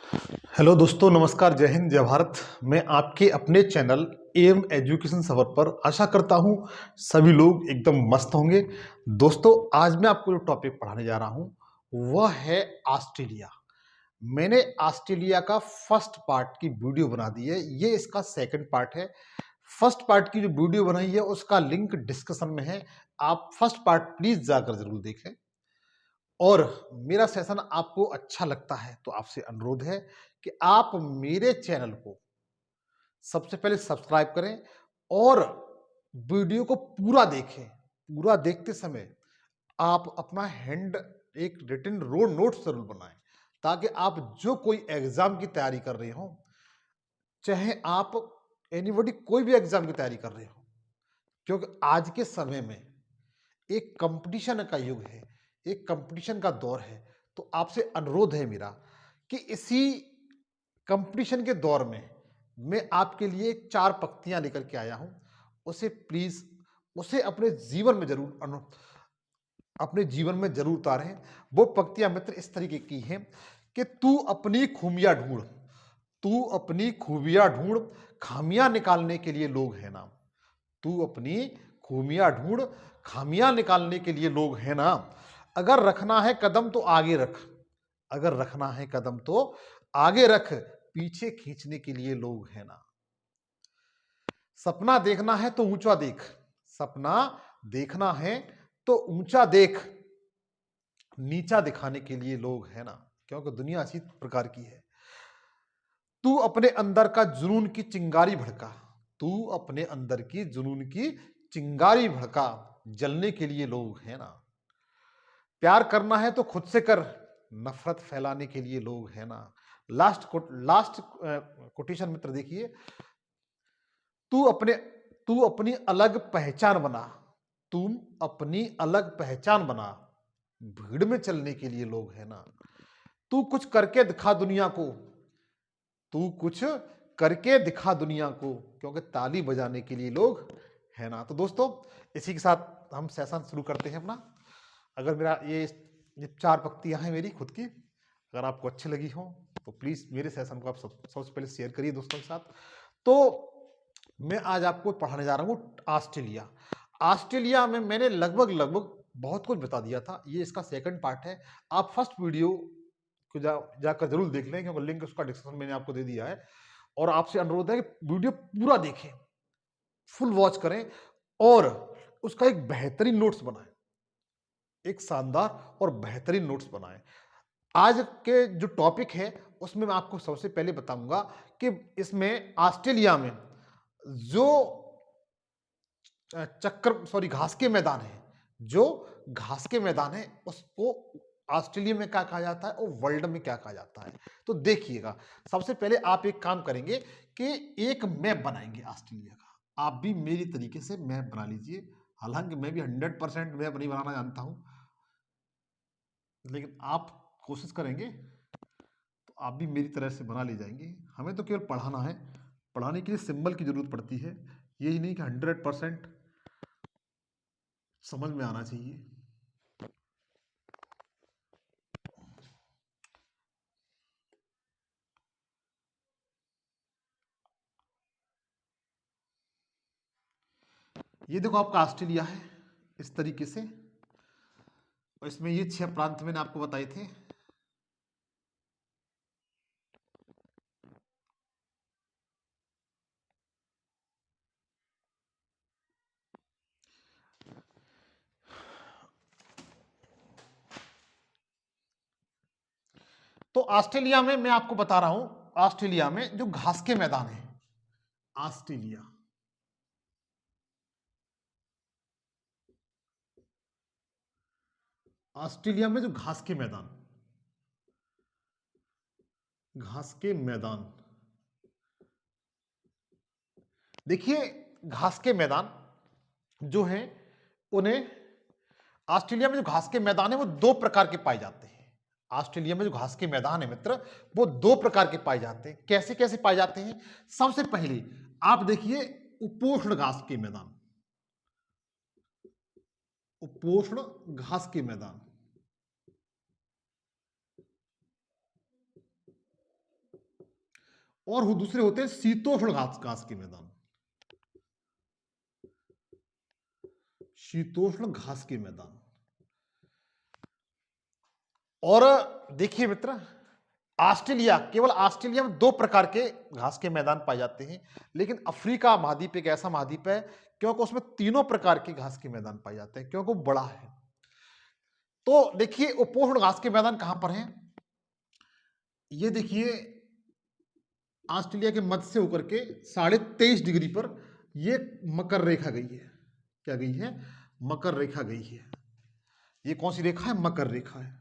Hello दोस्तों, नमस्कार, जय हिंद, जय भारत। मैं आपके अपने चैनल एम एजुकेशन सफर पर आशा करता हूं सभी लोग एकदम मस्त होंगे। दोस्तों, आज मैं आपको जो टॉपिक पढ़ाने जा रहा हूं वह है ऑस्ट्रेलिया। मैंने ऑस्ट्रेलिया का फर्स्ट पार्ट की वीडियो बना दी है, ये इसका सेकंड पार्ट है। फर्स्ट पार्ट की जो वीडियो बनाई है उसका लिंक डिस्क्रिप्शन में है, आप फर्स्ट पार्ट प्लीज जाकर जरूर देखें। और मेरा सेशन आपको अच्छा लगता है तो आपसे अनुरोध है कि आप मेरे चैनल को सबसे पहले सब्सक्राइब करें और वीडियो को पूरा देखें। पूरा देखते समय आप अपना हैंड एक रिटन रोड नोट जरूर बनाएं, ताकि आप जो कोई एग्जाम की तैयारी कर रहे हो, चाहे आप एनीबॉडी कोई भी एग्जाम की तैयारी कर रहे हो, क्योंकि आज के समय में एक कंपटीशन का युग है, एक कंपटीशन का दौर है। तो आपसे अनुरोध है मेरा कि इसी कंपटीशन के दौर में मैं आपके लिए चार पंक्तियां लेकर के आया हूं, उसे प्लीज उसे अपने जीवन में जरूर उतारें। वो पंक्तियां मित्र इस तरीके की हैं कि तू अपनी खूबियां ढूंढ, खामियां निकालने के लिए लोग हैं ना। तू अपनी खूबियां ढूंढ, खामियां निकालने के लिए लोग हैं ना। अगर रखना है कदम तो आगे रख, अगर रखना है कदम तो आगे रख, पीछे खींचने के लिए लोग हैं ना। सपना देखना है तो ऊंचा देख, सपना देखना है तो ऊंचा देख, नीचा दिखाने के लिए लोग हैं ना। क्योंकि दुनिया इसी प्रकार की है। तू अपने अंदर का जुनून की चिंगारी भड़का, तू अपने अंदर की जुनून की चिंगारी भड़का, जलने के लिए लोग हैं ना। प्यार करना है तो खुद से कर, नफरत फैलाने के लिए लोग हैं ना। लास्ट कोटेशन मित्र देखिए, तू अपने तू अपनी अलग पहचान बना, तुम अपनी अलग पहचान बना, भीड़ में चलने के लिए लोग हैं ना। तू कुछ करके दिखा दुनिया को, तू कुछ करके दिखा दुनिया को, क्योंकि ताली बजाने के लिए लोग है ना। तो दोस्तों, इसी के साथ हम सेशन शुरू करते हैं अपना। अगर मेरा ये चार पंक्तियां हैं मेरी खुद की, अगर आपको अच्छी लगी हो तो प्लीज मेरे सेशन को आप सबसे पहले शेयर करिए दोस्तों के साथ। तो मैं आज आपको पढ़ाने जा रहा हूं ऑस्ट्रेलिया। ऑस्ट्रेलिया में मैंने लगभग लगभग बहुत कुछ बता दिया था, ये इसका सेकंड पार्ट है। आप फर्स्ट वीडियो को जाकर जरूर देख लें, क्योंकि लिंक उसका डिस्क्रिप्शन मैंने आपको दे दिया है। और आपसे अनुरोध है कि वीडियो पूरा देखें, फुल वॉच करें और उसका एक बेहतरीन नोट्स बनाएं, एक शानदार और बेहतरीन नोट्स बनाएं। आज के जो टॉपिक है उसमें मैं आपको सबसे पहले बताऊंगा कि इसमें ऑस्ट्रेलिया में जो घास के मैदान है, जो घास के मैदान है उसको ऑस्ट्रेलिया में क्या कहा जाता है और वर्ल्ड में क्या कहा जाता है। तो देखिएगा, सबसे पहले आप एक काम करेंगे कि एक मैप बनाएंगे ऑस्ट्रेलिया का। आप भी मेरी तरीके से मैप बना लीजिए। हालांकि मैं भी 100% मैप नहीं बनाना जानता हूं, लेकिन आप कोशिश करेंगे तो आप भी मेरी तरह से बना ले जाएंगे। हमें तो केवल पढ़ाना है, पढ़ाने के लिए सिंबल की जरूरत पड़ती है, यही नहीं कि 100% समझ में आना चाहिए। ये देखो आपका ऑस्ट्रेलिया है इस तरीके से, और इसमें ये 6 प्रांत मैंने आपको बताए थे। तो ऑस्ट्रेलिया में मैं आपको बता रहा हूं, ऑस्ट्रेलिया में जो घास के मैदान है, ऑस्ट्रेलिया ऑस्ट्रेलिया में जो घास के मैदान देखिए, घास के मैदान जो हैं उन्हें ऑस्ट्रेलिया में जो घास के मैदान है वो दो प्रकार के पाए जाते हैं। ऑस्ट्रेलिया में जो घास के मैदान है मित्र, वो दो प्रकार के पाए जाते हैं। कैसे कैसे पाए जाते हैं? सबसे पहले आप देखिए उपोष्ण घास के मैदान, उपोष्ण घास के मैदान। और दूसरे होते हैं शीतोष्ण घास घास के मैदान। शीतोष्ण घास के मैदान। और देखिए मित्र, ऑस्ट्रेलिया, केवल ऑस्ट्रेलिया में 2 प्रकार के घास के मैदान पाए जाते हैं, लेकिन अफ्रीका महाद्वीप एक ऐसा महाद्वीप है क्योंकि उसमें तीनों प्रकार के घास के मैदान पाए जाते हैं, क्योंकि वो बड़ा है। तो देखिए उपोष्ण घास के मैदान कहां पर हैं? ये देखिए ऑस्ट्रेलिया के मध्य से होकर के 23.5 डिग्री पर ये मकर रेखा गई है। क्या गई है? मकर रेखा गई है। ये कौन सी रेखा है? मकर रेखा है,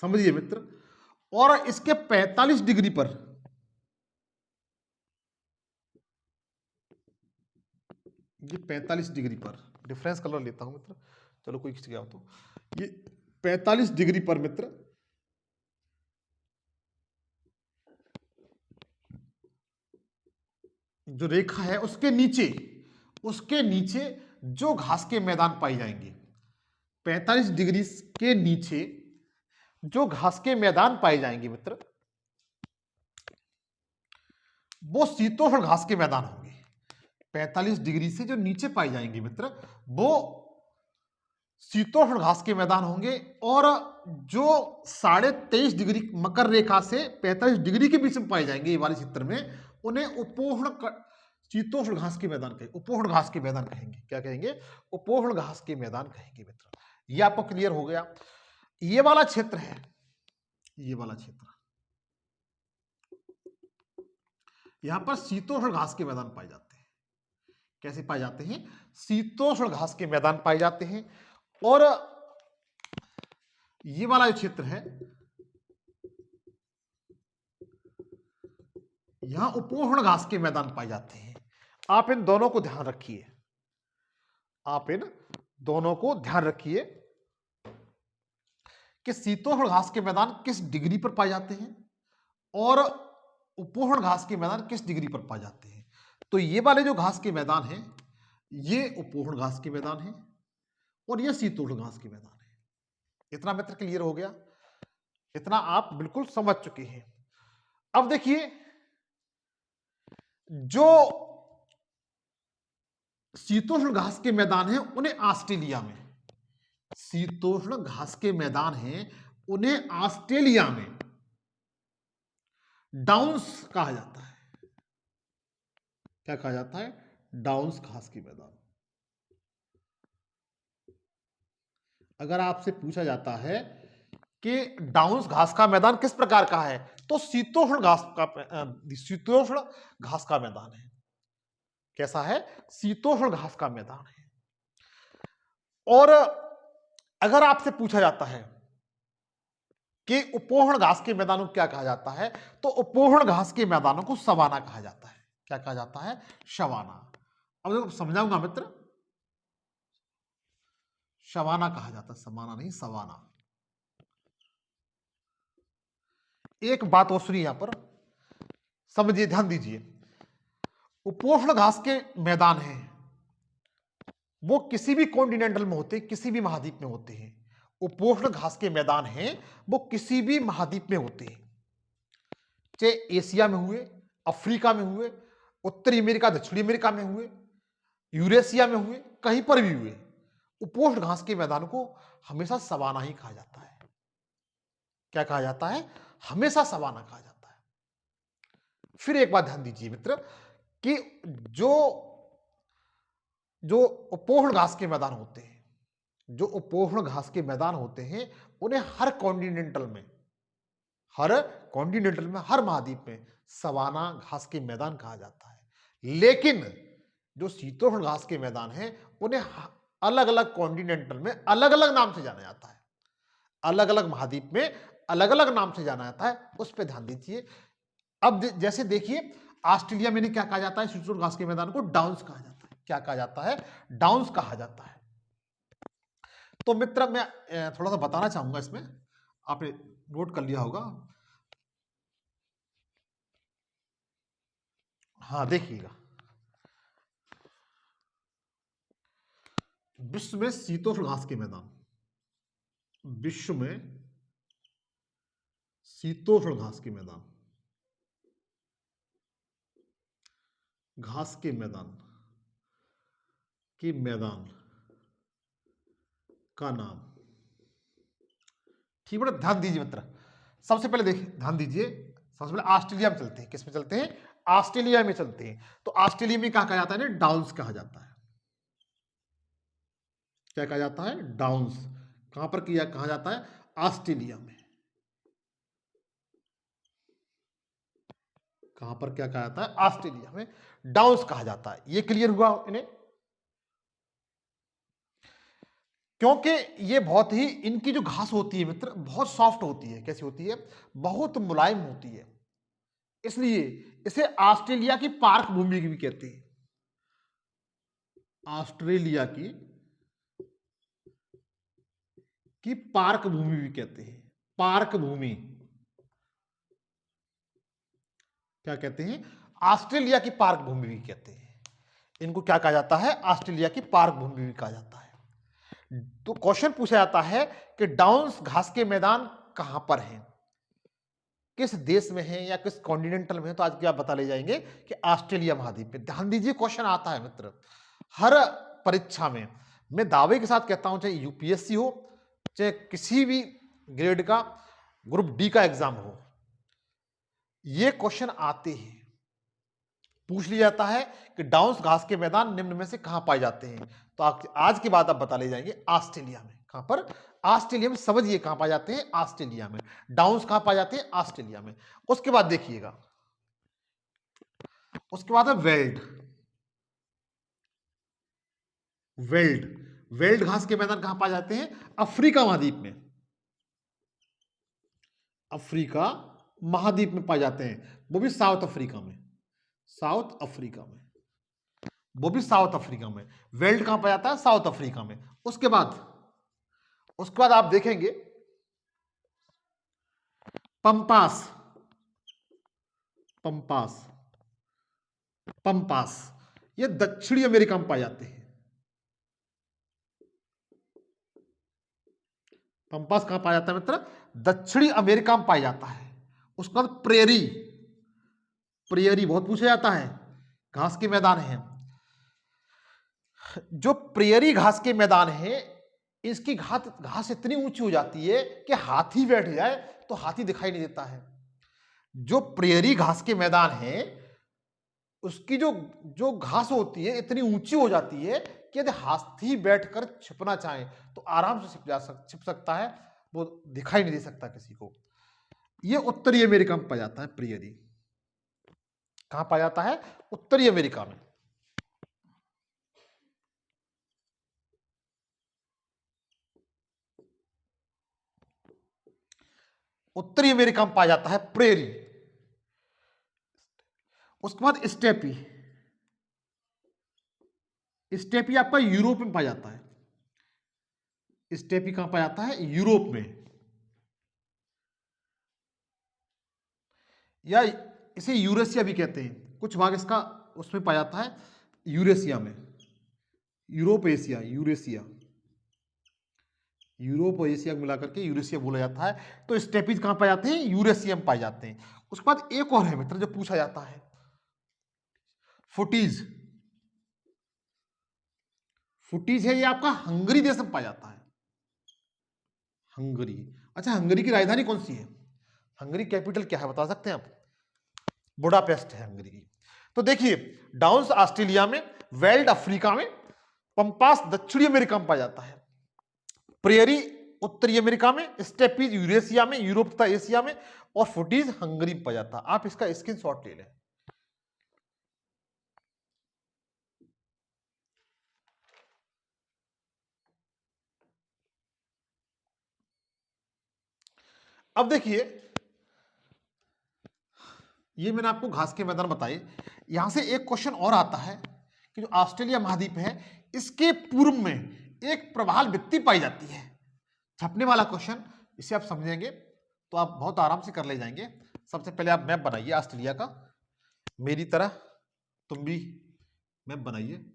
समझिए मित्र। और इसके 45 डिग्री पर, ये 45 डिग्री पर, डिफरेंस कलर लेता हूं मित्र, चलो कोई खिंच गया हो तो, ये 45 डिग्री पर मित्र जो रेखा है उसके नीचे जो घास के मैदान पाए जाएंगे, 45 डिग्री के नीचे जो घास के मैदान पाए जाएंगे मित्र, वो शीतोष्ण घास के मैदान होंगे। 45 डिग्री से जो नीचे पाए जाएंगे मित्र, वो शीतोष्ण घास के मैदान होंगे। और जो 23.5 डिग्री मकर रेखा से 45 डिग्री के बीच में पाए जाएंगे ये वाले क्षेत्र में, उन्हें शीतोष्ण घास के मैदान कहेंगे, उपोष्ण घास के मैदान कहेंगे। क्या कहेंगे? उपोष्ण घास के मैदान कहेंगे मित्र। ये आपको क्लियर हो गया। ये वाला क्षेत्र है, ये वाला क्षेत्र, यहां पर शीतोष्ण घास के मैदान पाए जाते हैं। कैसे पाए जाते हैं? शीतोष्ण घास के मैदान पाए जाते हैं। और ये वाला जो क्षेत्र है, यहां उपोष्ण घास के मैदान पाए जाते हैं। आप इन दोनों को ध्यान रखिए, आप इन दोनों को ध्यान रखिए कि शीतोष्ण घास के मैदान किस डिग्री पर पाए जाते हैं और उपोष्ण घास के मैदान किस डिग्री पर पाए जाते हैं। तो ये वाले जो घास के मैदान हैं, ये उपोष्ण घास के मैदान हैं और ये शीतोष्ण घास के मैदान है। इतना मित्र क्लियर हो गया? इतना आप बिल्कुल समझ चुके हैं। अब देखिए, जो शीतोष्ण घास के मैदान हैं उन्हें ऑस्ट्रेलिया में, शीतोष्ण घास के मैदान हैं उन्हें ऑस्ट्रेलिया में डाउन्स कहा जाता है। क्या कहा जाता है? डाउन्स घास के मैदान। अगर आपसे पूछा जाता है कि डाउन्स घास का मैदान किस प्रकार का है, तो शीतोष्ण घास का मैदान है। कैसा है? शीतोष्ण घास का मैदान है। और अगर आपसे पूछा जाता है कि उपोष्ण घास के मैदानों को क्या कहा जाता है, तो उपोष्ण घास के मैदानों को सवाना कहा जाता है। क्या कहा जाता है? सवाना। अब देखो समझाऊंगा मित्र, सवाना कहा जाता है, समाना नहीं, सवाना। एक बात और सुनिए, यहां पर समझिए, ध्यान दीजिए। उपोष्ण घास के मैदान हैं वो किसी भी कॉन्टिनेंटल में होते हैं, किसी भी महाद्वीप में होते हैं। उपोष्ण घास के मैदान हैं वो किसी भी महाद्वीप में होते हैं, चाहे एशिया में हुए, अफ्रीका में हुए, उत्तरी अमेरिका, दक्षिणी अमेरिका में हुए, यूरेशिया में हुए, कहीं पर भी हुए, उपोष्ण घास के मैदान को हमेशा सवाना ही कहा जाता है। क्या कहा जाता है? हमेशा सवाना कहा जाता है। फिर एक बात ध्यान दीजिए मित्र कि जो उपोष्ण घास के मैदान होते हैं, जो उपोष्ण घास के मैदान होते हैं, उन्हें हर कॉन्टिनेंटल में, हर महाद्वीप में सवाना घास के मैदान कहा जाता है। लेकिन जो शीतोष्ण घास के मैदान हैं उन्हें अलग अलग कॉन्टिनेंटल में अलग अलग नाम से जाना जाता है, अलग अलग महाद्वीप में अलग अलग नाम से जाना जाता है। उस पर ध्यान दीजिए। अब जैसे देखिए, ऑस्ट्रेलिया में क्या कहा जाता है? शीतोष्ण घास के मैदान को डाउन्स कहा जाता है। क्या कहा जाता है? डाउन्स कहा जाता है। तो मित्र मैं थोड़ा सा बताना चाहूंगा, इसमें आपने नोट कर लिया होगा। हाँ देखिएगा, विश्व में शीतोष्ण घास के मैदान, विश्व में शीतोष्ण घास के मैदान, घास के मैदान का नाम। ठीक है, ध्यान दीजिए मित्र। सबसे पहले देखिए, ध्यान दीजिए, सबसे पहले ऑस्ट्रेलिया में चलते हैं। किस में चलते हैं? ऑस्ट्रेलिया में चलते हैं। तो ऑस्ट्रेलिया में क्या कहा जाता है ना? डाउन्स कहा जाता है। क्या कहा जाता है? डाउन्स। कहां पर कहा जाता है? ऑस्ट्रेलिया में। कहां पर क्या कहा जाता है? ऑस्ट्रेलिया में डाउन्स कहा जाता है। ये क्लियर हुआ इन्हें? क्योंकि ये बहुत ही, इनकी जो घास होती है मित्र, बहुत सॉफ्ट होती है। कैसी होती है? बहुत मुलायम होती है। इसलिए इसे ऑस्ट्रेलिया की पार्क भूमि भी कहते हैं। ऑस्ट्रेलिया की पार्क भूमि भी कहते हैं। पार्क भूमि क्या कहते हैं? ऑस्ट्रेलिया की पार्क भूमि भी कहते हैं। इनको क्या कहा जाता है? ऑस्ट्रेलिया की पार्क भूमि भी कहा जाता है। तो क्वेश्चन पूछा जाता है कि डाउन्स घास के मैदान कहां पर हैं, किस देश में है या किस कॉन्टिनेंटल में है? तो आज क्या बता ले जाएंगे कि ऑस्ट्रेलिया महाद्वीप में। ध्यान दीजिए, क्वेश्चन आता है मित्र हर परीक्षा में। मैं दावे के साथ कहता हूं, चाहे यूपीएससी हो, चाहे किसी भी ग्रेड का ग्रुप डी का एग्जाम हो, ये क्वेश्चन आते हैं। पूछ लिया जाता है कि डाउन्स घास के मैदान निम्न में से कहां पाए जाते हैं। तो आज के बाद आप बता ले जाएंगे ऑस्ट्रेलिया में। कहां पर? ऑस्ट्रेलिया में। समझिए कहां पाए जाते हैं? ऑस्ट्रेलिया में। डाउन्स कहां पाए जाते हैं? ऑस्ट्रेलिया में। उसके बाद देखिएगा, उसके बाद है वेल्ड। वेल्ड वेल्ड घास के मैदान कहां पाए जाते हैं? अफ्रीका महाद्वीप में। अफ्रीका महाद्वीप में पाए जाते हैं, वो भी साउथ अफ्रीका में। साउथ अफ्रीका में, वो भी साउथ अफ्रीका में। वेल्ड कहां पाया जाता है? साउथ अफ्रीका में। उसके बाद आप देखेंगे पंपास। पंपास पंपास ये दक्षिणी अमेरिका में पाए जाते हैं। पंपास कहां पाया जाता है मित्र? दक्षिणी अमेरिका में पाया जाता है। उसके बाद प्रेरी। प्रेरी बहुत पूछा जाता है, घास के मैदान है। जो प्रेरी घास के मैदान है, इसकी घास इतनी ऊंची हो जाती है कि हाथी बैठ जाए तो हाथी दिखाई नहीं देता है। जो प्रेरी घास के मैदान है, उसकी जो जो घास होती है इतनी ऊंची हो जाती है कि यदि हाथी बैठकर छिपना चाहे तो आराम से छिप सकता है, वो दिखाई नहीं दे सकता किसी को। ये उत्तरी अमेरिका में पाया जाता है प्रेरी। कहां पाया जाता है? उत्तरी अमेरिका में। उत्तरी अमेरिका में पाया जाता है प्रेरी। उसके बाद स्टेपी। स्टेपी आपका यूरोप में पाया जाता है। स्टेपी कहां पाया जाता है? यूरोप में। या इसे यूरेशिया भी कहते हैं, कुछ भाग इसका उसमें पाया जाता है यूरेशिया में। यूरोप एशिया, यूरेशिया, यूरोप और एशिया को मिलाकर के यूरेशिया बोला जाता है। तो स्टेपीज कहां पाए जाते हैं? यूरेशिया में पाए जाते हैं। उसके बाद एक और है मित्र जो पूछा जाता है, फुटीज। फुटीज है, ये आपका हंगरी देश में पाया जाता है। हंगरी। अच्छा, हंगरी की राजधानी कौन सी है? हंगरी कैपिटल क्या है बता सकते हैं आप? बुडापेस्ट है हंगरी की। तो देखिए, डाउन्स ऑस्ट्रेलिया में, वेल्ड अफ्रीका में, पंपास दक्षिणी अमेरिका में पाया जाता है, प्रेरी उत्तरी अमेरिका में, स्टेपीज यूरेशिया में, यूरोप तथा एशिया में, और फुटीज हंगरी में पाया जाता है। आप इसका स्क्रीनशॉट ले लें। अब देखिए, ये मैंने आपको घास के मैदान बताए। यहां से एक क्वेश्चन और आता है कि जो ऑस्ट्रेलिया महाद्वीप है, इसके पूर्व में एक प्रवाल भित्ति पाई जाती है। छपने वाला क्वेश्चन, इसे आप समझेंगे तो आप बहुत आराम से कर ले जाएंगे। सबसे पहले आप मैप बनाइए ऑस्ट्रेलिया का, मेरी तरह तुम भी मैप बनाइए।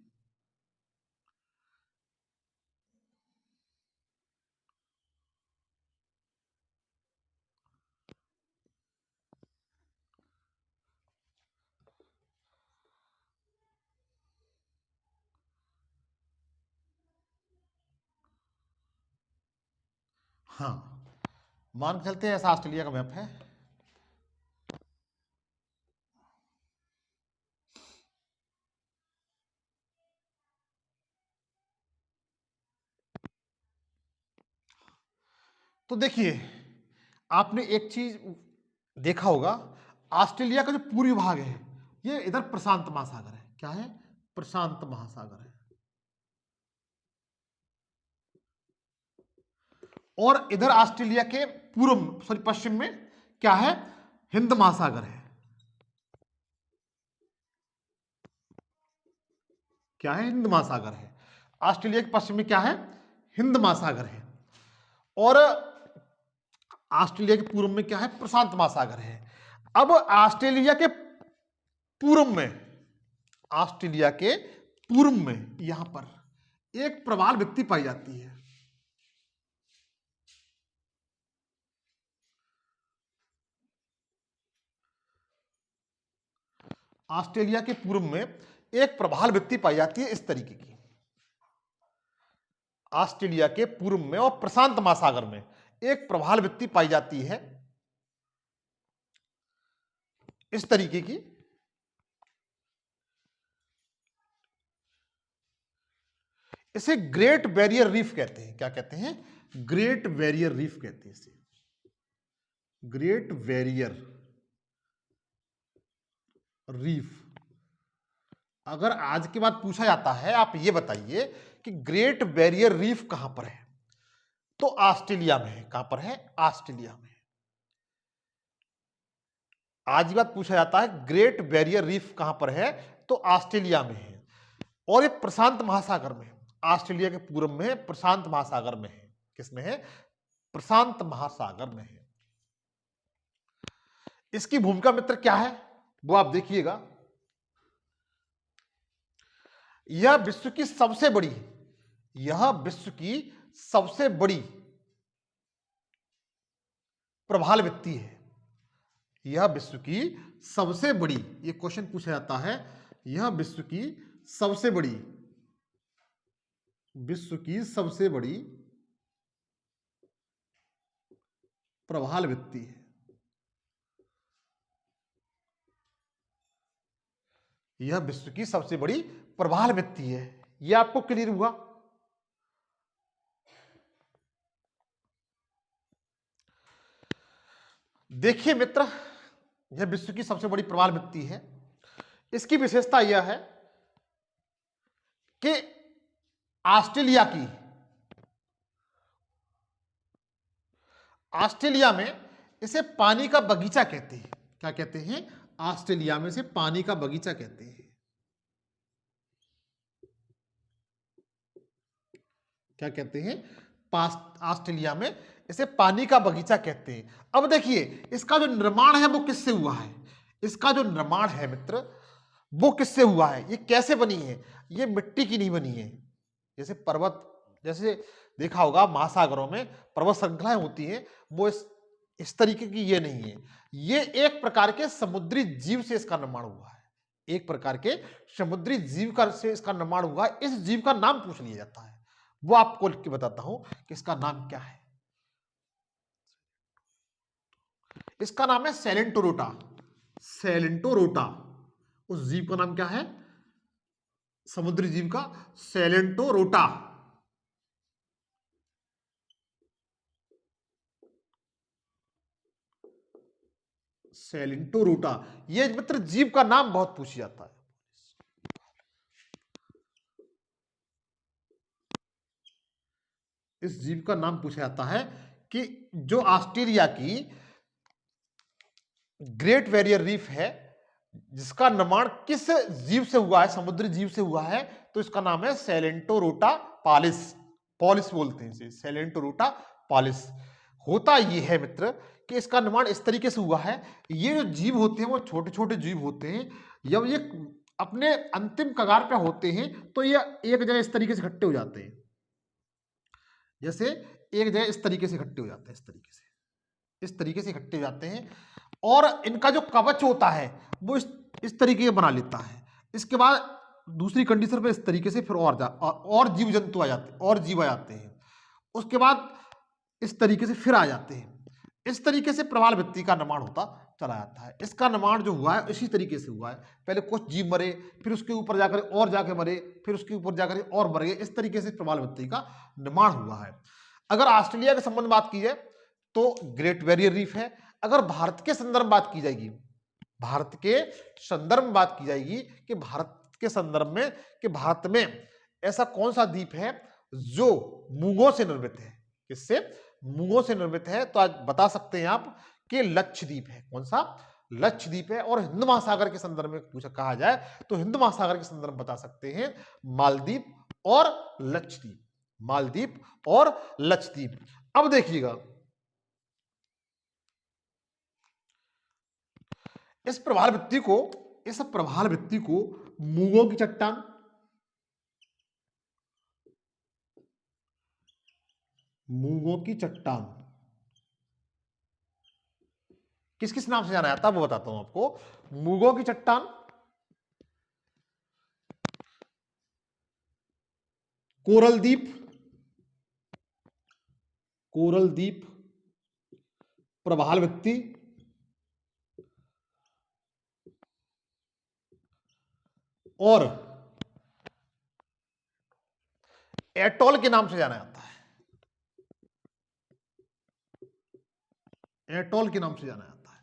हाँ, मान के चलते हैं ऐसा ऑस्ट्रेलिया का मैप है। तो देखिए, आपने एक चीज देखा होगा, ऑस्ट्रेलिया का जो पूर्वी भाग है ये इधर प्रशांत महासागर है। क्या है? प्रशांत महासागर है। और इधर ऑस्ट्रेलिया के पूर्व सॉरी पश्चिम में क्या है? हिंद महासागर है। क्या है? हिंद महासागर है। ऑस्ट्रेलिया के पश्चिम में क्या है? हिंद महासागर है। और ऑस्ट्रेलिया के पूर्व में क्या है? प्रशांत महासागर है। अब ऑस्ट्रेलिया के पूर्व में, ऑस्ट्रेलिया के पूर्व में यहां पर एक प्रवाल भित्ति पाई जाती है। ऑस्ट्रेलिया के पूर्व में एक प्रवाल भित्ति पाई जाती है इस तरीके की। ऑस्ट्रेलिया के पूर्व में और प्रशांत महासागर में एक प्रवाल भित्ति पाई जाती है इस तरीके की। इसे ग्रेट बैरियर रीफ कहते हैं। क्या कहते हैं? ग्रेट बैरियर रीफ कहते हैं इसे। Great barrier reef. अगर आज के बाद पूछा जाता है, आप ये बताइए कि ग्रेट बैरियर रीफ कहां पर है, तो ऑस्ट्रेलिया में है। कहां पर है? ऑस्ट्रेलिया में। आज की बात पूछा जाता है ग्रेट बैरियर रीफ कहां पर है, तो ऑस्ट्रेलिया में है। और ये प्रशांत महासागर में, ऑस्ट्रेलिया के पूर्व में प्रशांत महासागर में है। किसमें है? प्रशांत महासागर में है। इसकी भूमिका मित्र क्या है वो आप देखिएगा। यह विश्व की सबसे बड़ी, यह विश्व की सबसे बड़ी प्रवाल भित्ति है। यह विश्व की सबसे बड़ी, ये क्वेश्चन पूछा जाता है, यह विश्व की सबसे बड़ी, विश्व की सबसे बड़ी प्रवाल भित्ति है। यह विश्व की सबसे बड़ी प्रवाल भित्ति है। यह आपको क्लियर हुआ? देखिए मित्र, यह विश्व की सबसे बड़ी प्रवाल भित्ति है। इसकी विशेषता यह है कि ऑस्ट्रेलिया की, ऑस्ट्रेलिया में इसे पानी का बगीचा कहते हैं। क्या कहते हैं? ऑस्ट्रेलिया में इसे पानी का बगीचा कहते हैं। क्या कहते हैं? ऑस्ट्रेलिया में इसे पानी का बगीचा कहते हैं। अब देखिए, इसका जो निर्माण है वो किससे हुआ है? इसका जो निर्माण है मित्र वो किससे हुआ है? ये कैसे बनी है? ये मिट्टी की नहीं बनी है। जैसे पर्वत, जैसे देखा होगा महासागरों में पर्वत श्रृंखलाएं होती हैं, वो इस तरीके की ये नहीं है। ये एक प्रकार के समुद्री जीव से इसका निर्माण हुआ है। एक प्रकार के समुद्री जीव का से इसका निर्माण हुआ है। इस जीव का नाम पूछ लिया जाता है, वो आपको लिख के बताता हूं कि इसका नाम क्या है। इसका नाम है सेलेंटोरोटा। सेलेंटोरोटा। उस जीव का नाम क्या है? समुद्री जीव का सेलेंटोरोटा। सेलेंटोरोटा, ये मित्र जीव का नाम बहुत पूछा जाता है। इस जीव का नाम पूछा जाता है कि जो ऑस्ट्रेलिया की ग्रेट बैरियर रीफ है, जिसका निर्माण किस जीव से हुआ है? समुद्री जीव से हुआ है। तो इसका नाम है सेलेंटोरोटा पॉलिस। पॉलिस बोलते हैं इसे, सेलेंटोरोटा पॉलिस। होता यह है मित्र कि इसका निर्माण इस तरीके से हुआ है। ये जो जीव होते हैं वो छोटे छोटे जीव होते हैं। जब ये अपने अंतिम कगार पे होते हैं तो ये एक जगह इस तरीके से इकट्ठे हो जाते हैं। जैसे एक जगह इस तरीके से इकट्ठे हो जाते हैं, इस तरीके से इकट्ठे हो जाते हैं। और इनका जो कवच होता है वो इस तरीके का बना लेता है। इसके बाद दूसरी कंडीशन पे इस तरीके से फिर और जीव जंतु आ जाते हैं, और जीव आ जाते हैं। उसके बाद इस तरीके से फिर आ जाते हैं। इस तरीके से प्रवाल भित्ति का निर्माण होता चला जाता है। इसका निर्माण जो हुआ है इसी तरीके से हुआ है। पहले कुछ जीव मरे, फिर उसके ऊपर जाकर और जाके मरे, फिर उसके ऊपर जाकर और मर गए। इस तरीके से प्रवाल भित्ति का निर्माण हुआ है। अगर ऑस्ट्रेलिया के संबंध में बात की जाए तो ग्रेट बैरियर रीफ है। अगर भारत के संदर्भ में बात की जाएगी, भारत के संदर्भ में बात की जाएगी कि भारत के संदर्भ में कि भारत में ऐसा कौन सा द्वीप है जो मूंगों से निर्मित है। किससे? मूंगों से निर्मित है। तो आज बता सकते हैं आप कि लक्षद्वीप है। कौन सा? लक्षद्वीप है। और हिंद महासागर के संदर्भ में पूछा कहा जाए तो हिंद महासागर के संदर्भ में बता सकते हैं मालदीव और लक्षद्वीप। मालदीव और लक्षद्वीप। अब देखिएगा, इस प्रवाल भित्ति को मूंगों की चट्टान, मूंगों की चट्टान किस किस नाम से जाना जाता है वो बताता हूं आपको। मूंगों की चट्टान, कोरल द्वीप, कोरल द्वीप, प्रवाल भित्ति और एटॉल के नाम से जाना जाता है। एटॉल के नाम से जाना जाता है।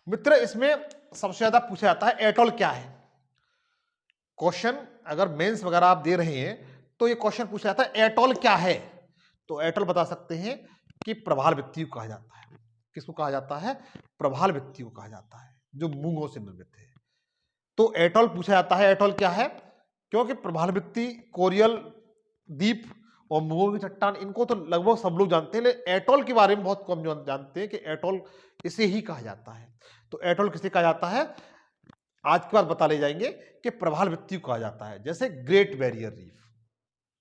मित्र, इसमें सबसे ज्यादा पूछा जाता है एटॉल क्या है। क्वेश्चन अगर मेंस वगैरह आप दे रहे हैं तो ये क्वेश्चन पूछा जाता है एटॉल क्या है। तो एटॉल बता सकते हैं कि प्रवाल भित्ति को कहा जाता है। किसको कहा जाता है? प्रवाल भित्ति को कहा जाता है जो मूंगों से निर्मित है। तो एटॉल पूछा जाता है एटॉल क्या है, क्योंकि प्रवाल भित्ति, कोरियल द्वीप और मूंगों की चट्टान इनको तो लगभग सब लोग जानते हैं, लेकिन एटॉल के बारे में बहुत कम जानते हैं कि एटॉल इसे ही कहा जाता है। तो एटॉल किसे कहा जाता है आज के बाद बता ले जाएंगे कि प्रवाल भित्ति को कहा जाता है। जैसे ग्रेट बैरियर रीफ,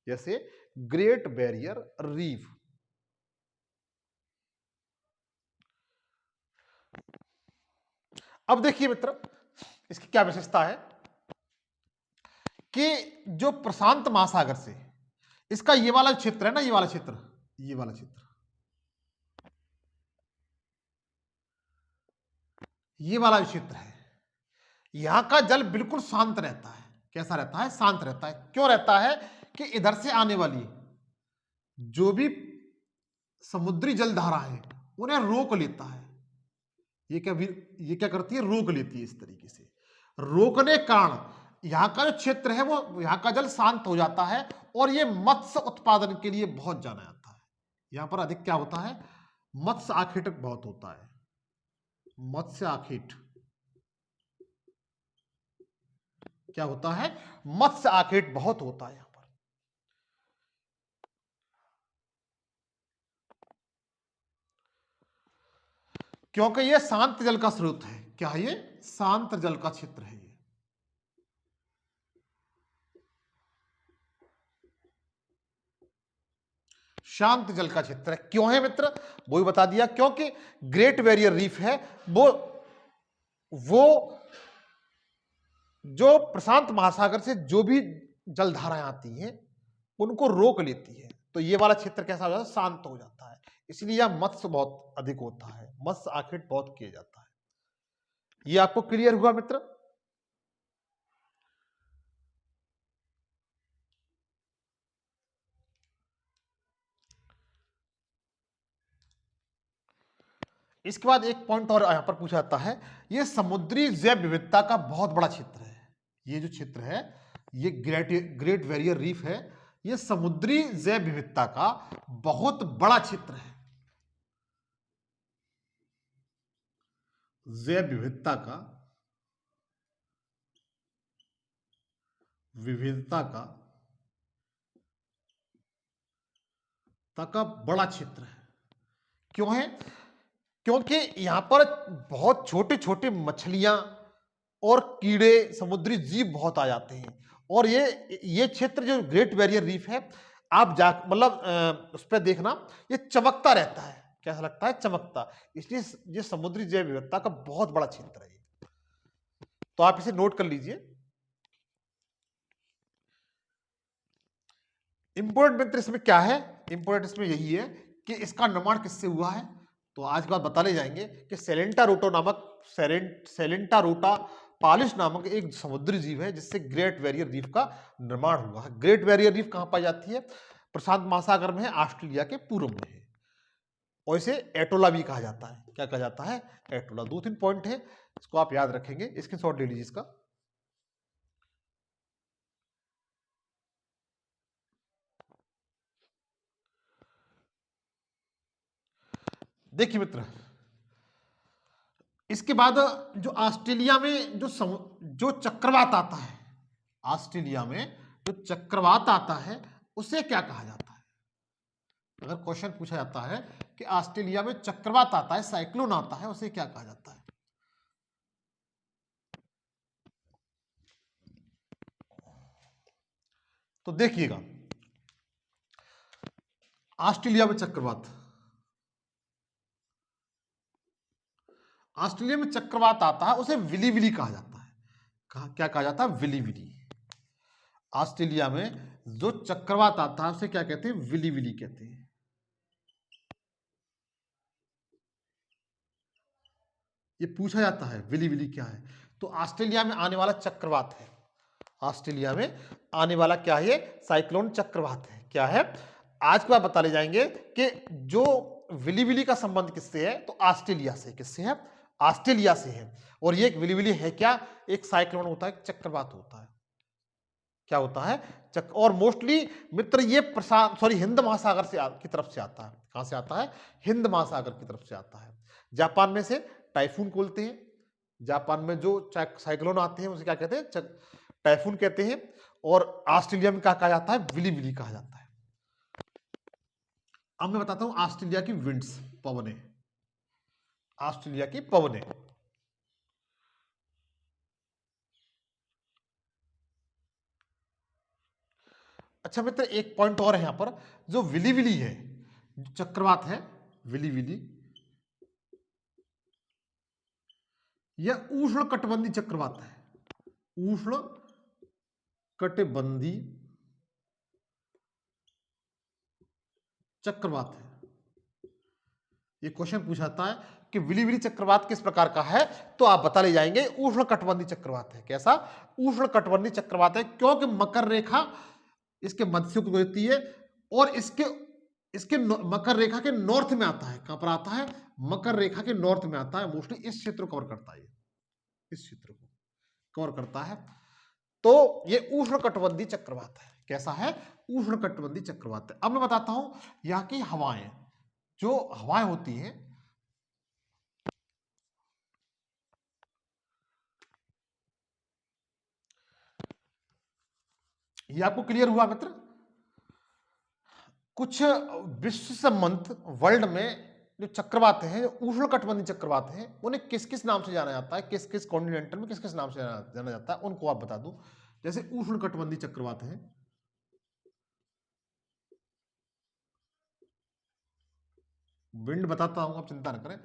जैसे ग्रेट बैरियर रीफ। अब देखिए मित्र, इसकी क्या विशेषता है कि जो प्रशांत महासागर से इसका ये वाला क्षेत्र है ना, ये वाला क्षेत्र, ये वाला क्षेत्र, ये वाला क्षेत्र है, यहां का जल बिल्कुल शांत रहता है। कैसा रहता है? शांत रहता है। क्यों रहता है? कि इधर से आने वाली जो भी समुद्री जलधारा है उन्हें रोक लेता है। ये क्या करती है? रोक लेती है। इस तरीके से रोकने के कारण यहाँ का जो क्षेत्र है वो यहाँ का जल शांत हो जाता है और ये मत्स्य उत्पादन के लिए बहुत जाना जाता है। यहाँ पर अधिक क्या होता है? मत्स्य आखेट बहुत होता है। मत्स्य आखेट क्या होता है? मत्स्य आखेट बहुत होता है यहाँ पर। क्योंकि ये शांत जल का स्रोत है। क्या है ये? शांत जल का क्षेत्र है। ये शांत जल का क्षेत्र है। क्यों है मित्र? वो भी बता दिया, क्योंकि ग्रेट बैरियर रीफ है वो जो प्रशांत महासागर से जो भी जलधाराएं आती हैं उनको रोक लेती है। तो ये वाला क्षेत्र कैसा हो जाता है? शांत हो जाता है। इसलिए यह मत्स्य बहुत अधिक होता है, मत्स्य आखेट बहुत किया जाता है। ये आपको क्लियर हुआ मित्र? इसके बाद एक पॉइंट और यहां पर पूछा जाता है, ये समुद्री जैव विविधता का बहुत बड़ा क्षेत्र है। ये जो क्षेत्र है, ये ग्रेट बैरियर रीफ है, ये समुद्री जैव विविधता का बहुत बड़ा क्षेत्र है। जैव विविधता का बड़ा क्षेत्र है। क्यों है? क्योंकि यहां पर बहुत छोटे छोटे मछलियां और कीड़े, समुद्री जीव बहुत आ जाते हैं। और ये क्षेत्र जो ग्रेट बैरियर रीफ है, आप जा मतलब उस पर देखना, ये चमकता रहता है। कैसा लगता है? चमकता। इसलिए ये समुद्री जैव विविधता का बहुत बड़ा क्षेत्र है। तो आप इसे नोट कर लीजिए। इंपोर्टेंट मित्र इसमें क्या है? इंपोर्टेंट इसमें यही है कि इसका निर्माण किससे हुआ है, तो आज के बाद बता ले जाएंगे कि सेलेंटा रोटा पालिस नामक एक समुद्री जीव है जिससे ग्रेट बैरियर रीफ का निर्माण हुआ है। ग्रेट बैरियर रीफ कहां पाई जाती है, प्रशांत महासागर में है, ऑस्ट्रेलिया के पूर्व में है, और इसे एटोला भी कहा जाता है। क्या कहा जाता है, एटोला। 2-3 पॉइंट है, इसको आप याद रखेंगे, स्क्रीनशॉट ले लीजिए इसका। देखिए मित्र, इसके बाद जो ऑस्ट्रेलिया में जो चक्रवात आता है, ऑस्ट्रेलिया में जो चक्रवात आता है उसे क्या कहा जाता है। अगर क्वेश्चन पूछा जाता है कि ऑस्ट्रेलिया में चक्रवात आता है, साइक्लोन आता है, उसे क्या कहा जाता है। तो देखिएगा, ऑस्ट्रेलिया में चक्रवात, ऑस्ट्रेलिया में चक्रवात आता है उसे विली विली कहा जाता है। क्या कहा जाता है, विली विली। ऑस्ट्रेलिया में जो चक्रवात आता है उसे क्या कहते हैं, विली विली कहते हैं। ये पूछा जाता है विली विली क्या है, तो ऑस्ट्रेलिया में आने वाला चक्रवात है, ऑस्ट्रेलिया में आने वाला क्या है, साइक्लोन चक्रवात है। क्या है, आज के बाद बता ले जाएंगे कि जो विली विली का संबंध किससे है, तो ऑस्ट्रेलिया से। किससे है, ऑस्ट्रेलिया से है। और ये एक विली विली है क्या, एक साइक्लोन होता है, चक्रवात होता है। क्या होता है, और मोस्टली मित्र ये हिंद महासागर से की तरफ से आता है। कहां से आता है, हिंद महासागर की तरफ से आता है। जापान में से टाइफून बोलते हैं, जापान में जो साइक्लोन आते हैं उसे क्या कहते हैं, टाइफून कहते हैं। और ऑस्ट्रेलिया में क्या कहा जाता है, विली विली कहा जाता है। अब मैं बताता हूं ऑस्ट्रेलिया की विंड्स, पवने, ऑस्ट्रेलिया की पवने। अच्छा मित्र, एक पॉइंट और है यहां पर, जो विली विली है, चक्रवात है विली विली, यह उष्ण कटिबंधीय चक्रवात है। उष्ण कटिबंधीय चक्रवात है। ये क्वेश्चन पूछाता है कि विली विली चक्रवात किस प्रकार का है, तो आप बता ले जाएंगे उष्ण कटिबंधीय चक्रवात है। कैसा, उष्ण कटिबंधीय चक्रवात है, क्योंकि मकर रेखा इसके मध्य से गुजरती है और इसके मकर रेखा के नॉर्थ में आता है। कहां पर आता है, मकर रेखा के नॉर्थ में आता है। मोस्टली इस क्षेत्र को कवर करता है, इस क्षेत्र को कवर करता है। तो ये उष्ण कटिबंधीय चक्रवात है। कैसा है, उष्ण कटिबंधीय चक्रवात है। अब मैं बताता हूं यहां की हवाएं, जो हवाएं होती हैं, ये आपको क्लियर हुआ मित्र। कुछ विश्व संबंध वर्ल्ड में जो चक्रवात हैं, उष्ण कटिबंधीय चक्रवात हैं, उन्हें किस किस नाम से जाना जाता है, किस किस कॉन्टिनेंटल में किस किस नाम से जाना जाता है, उनको आप बता दूं। जैसे उष्ण कटिबंधीय चक्रवात है, विंड बताता हूं, आप चिंता न करें।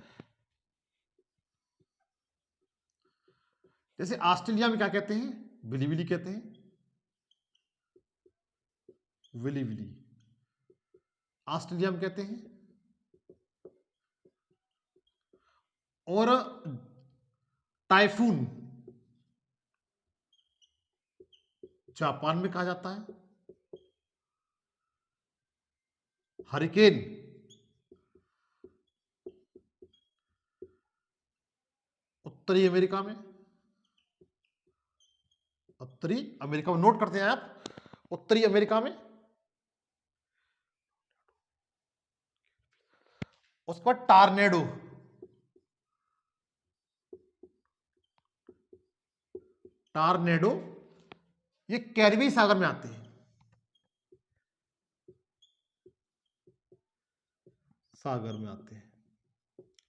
जैसे ऑस्ट्रेलिया में क्या कहते हैं, विली विली कहते हैं, विली विली ऑस्ट्रेलिया में कहते हैं। और टाइफून जापान में कहा जाता है। हरिकेन उत्तरी अमेरिका में, उत्तरी अमेरिका में, नोट करते हैं आप, उत्तरी अमेरिका में। उसके बाद टार्नेडो, टार्नेडो ये कैरिबी सागर में आते हैं, सागर में आते हैं।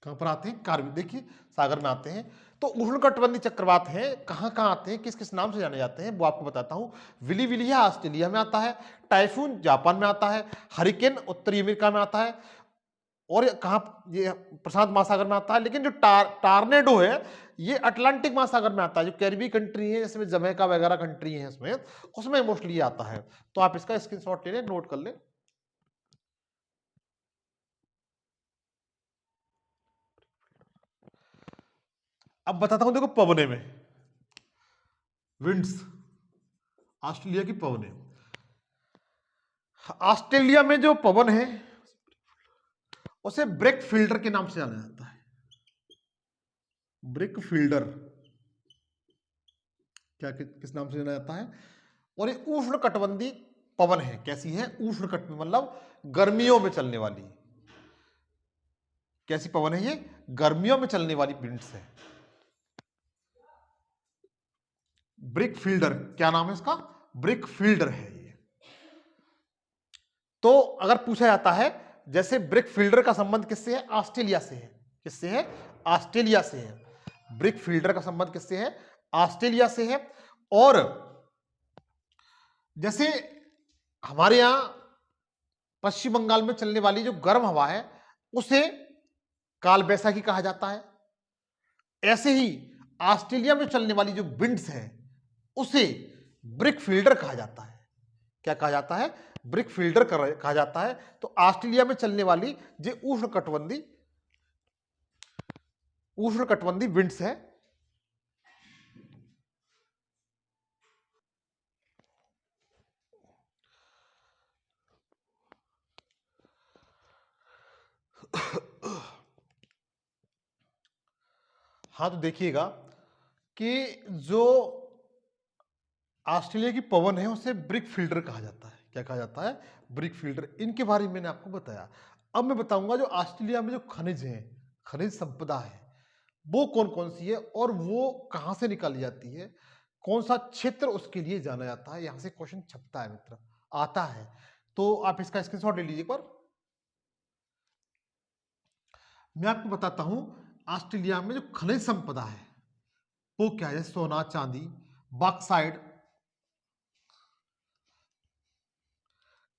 कहां पर आते हैं, कार्बी, देखिए सागर में आते हैं। तो उष्णकटिबंधीय चक्रवात हैं, कहां कहां आते हैं, किस किस नाम से जाने जाते हैं, वो आपको बताता हूं। विली विलिया ऑस्ट्रेलिया में आता है, टाइफून जापान में आता है, हरिकेन उत्तरी अमेरिका में आता है, और कहां, ये प्रशांत महासागर में आता है। लेकिन जो टार्नेडो है ये अटलांटिक महासागर में आता है, जो कैरिबी कंट्री है जिसमें जमैका वगैरह कंट्री है उसमें मोस्टली आता है। तो आप इसका स्क्रीनशॉट ले लें, नोट कर लें। अब बताता हूं, देखो पवने में, विंड्स, ऑस्ट्रेलिया की पवने, ऑस्ट्रेलिया में जो पवन है उसे ब्रेक फील्डर के नाम से जाना जाता है। ब्रेक फील्डर क्या किस नाम से जाना जाता है? और ये उष्ण कटिबंधी पवन है। कैसी है? उष्ण कटिबंधी, मतलब गर्मियों में चलने वाली। कैसी पवन है ये? गर्मियों में चलने वाली विंड्स है। ब्रिक फील्डर, क्या नाम है इसका? ब्रिक फील्डर है ये। तो अगर पूछा जाता है, जैसे ब्रिक फील्डर का संबंध किससे है? ऑस्ट्रेलिया से है। किससे है? ऑस्ट्रेलिया से है। ब्रिक फील्डर का संबंध किससे है? ऑस्ट्रेलिया से है। और जैसे हमारे यहां पश्चिम बंगाल में चलने वाली जो गर्म हवा है उसे काल बैसाखी कहा जाता है। ऐसे ही ऑस्ट्रेलिया में चलने वाली जो विंड्स है उसे ब्रिक फील्डर कहा जाता है। क्या कहा जाता है? ब्रिक फील्डर कहा जाता है। तो ऑस्ट्रेलिया में चलने वाली जो उष्ण कटिबंधी विंड्स है। हाँ, तो देखिएगा कि जो ऑस्ट्रेलिया की पवन है उसे ब्रिक फील्डर कहा जाता है। क्या कहा जाता है? Brick fielder. इनके बारे में मैंने आपको बताया। अब मैं बताऊंगा जो ऑस्ट्रेलिया में जो खनिज है, खनिज संपदा है, वो कौन कौन सी है और वो कहां से निकाली जाती है, कौन सा क्षेत्र उसके लिए जाना जाता है। यहां से क्वेश्चन छपता है मित्र, आता है। तो आप इसका स्क्रीनशॉट ले लीजिए एक बार। मैं आपको बताता हूं ऑस्ट्रेलिया में जो खनिज संपदा है वो क्या है। सोना, चांदी, बॉक्साइट,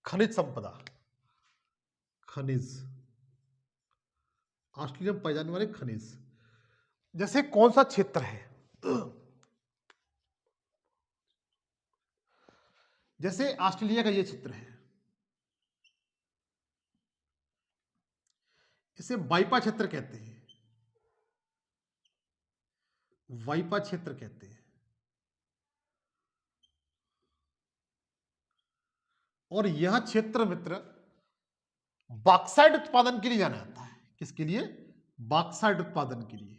खनिज संपदा, खनिज, ऑस्ट्रेलिया में पाए जाने वाले खनिज। जैसे कौन सा क्षेत्र है, जैसे ऑस्ट्रेलिया का ये क्षेत्र है, इसे वाइपा क्षेत्र कहते हैं। वाइपा क्षेत्र कहते हैं। और यह क्षेत्र मित्र बॉक्साइट उत्पादन के लिए जाना जाता है। किसके लिए? बॉक्साइट उत्पादन के लिए।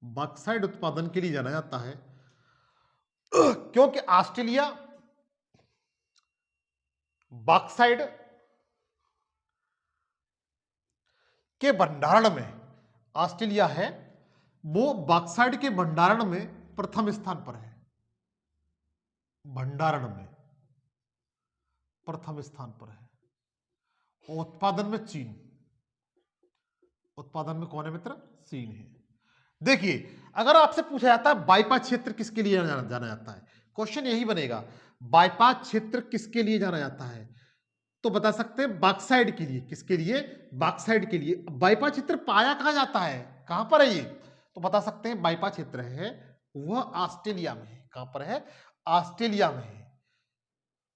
बॉक्साइट उत्पादन के लिए जाना जाता है क्योंकि ऑस्ट्रेलिया बॉक्साइट के भंडारण में, ऑस्ट्रेलिया है वो बॉक्साइट के भंडारण में प्रथम स्थान पर है। भंडारण में प्रथम स्थान पर है। उत्पादन में चीन, उत्पादन में कौन है मित्र? चीन है। देखिए, अगर आपसे पूछा जाता है बाईपास क्षेत्र किसके लिए जाना जाता है, क्वेश्चन यही बनेगा, बाईपास क्षेत्र किसके लिए जाना जाता है, तो बता सकते हैं बॉक्साइट के लिए। किसके लिए? बॉक्साइट के लिए। बाईपास क्षेत्र पाया कहां जाता है, कहां पर है ये, तो बता सकते हैं बाईपास क्षेत्र है वह ऑस्ट्रेलिया में है। कहां पर है? ऑस्ट्रेलिया में है।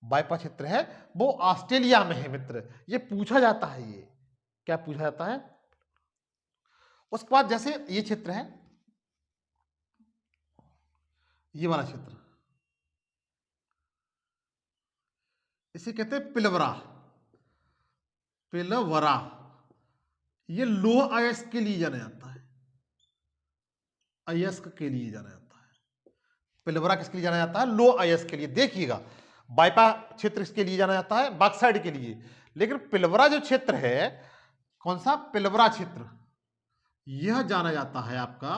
बाईपास क्षेत्र है वो ऑस्ट्रेलिया में है मित्र। ये पूछा जाता है। ये क्या पूछा जाता है? उसके बाद जैसे ये क्षेत्र है, ये वाला क्षेत्र, इसे कहते हैं पिलवरा। पिलवरा, ये लोह अयस्क के लिए जाना जाता है। अयस्क के लिए जाना जाता है। पिलवरा किसके लिए जाना जाता है? लोह अयस्क के लिए। देखिएगा, बाईपा क्षेत्र किसके लिए जाना जाता है? बॉक्साइट के लिए। लेकिन पिलवरा जो क्षेत्र है, कौन सा? पिलवरा क्षेत्र, यह जाना जाता है आपका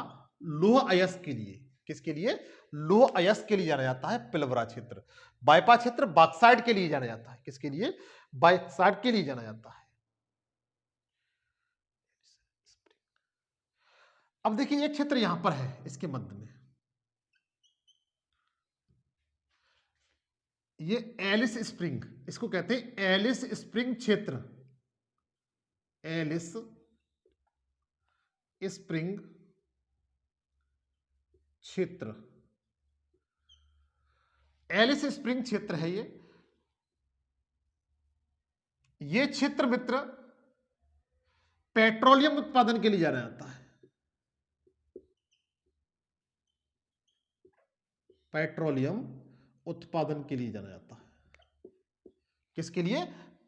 लोह अयस्क के लिए। किसके लिए? लोह अयस्क के लिए जाना जाता है पिलवरा क्षेत्र। बाईपा क्षेत्र बॉक्साइट के लिए जाना जाता है। किसके लिए? बॉक्साइट के लिए जाना जाता है। अब देखिए, एक क्षेत्र यहां पर है इसके मध्य में, ये एलिस स्प्रिंग, इसको कहते हैं एलिस स्प्रिंग क्षेत्र। एलिस स्प्रिंग क्षेत्र। एलिस स्प्रिंग क्षेत्र है ये क्षेत्र मित्र पेट्रोलियम उत्पादन के लिए जाना जाता है। पेट्रोलियम उत्पादन के लिए जाना जाता है। किसके लिए?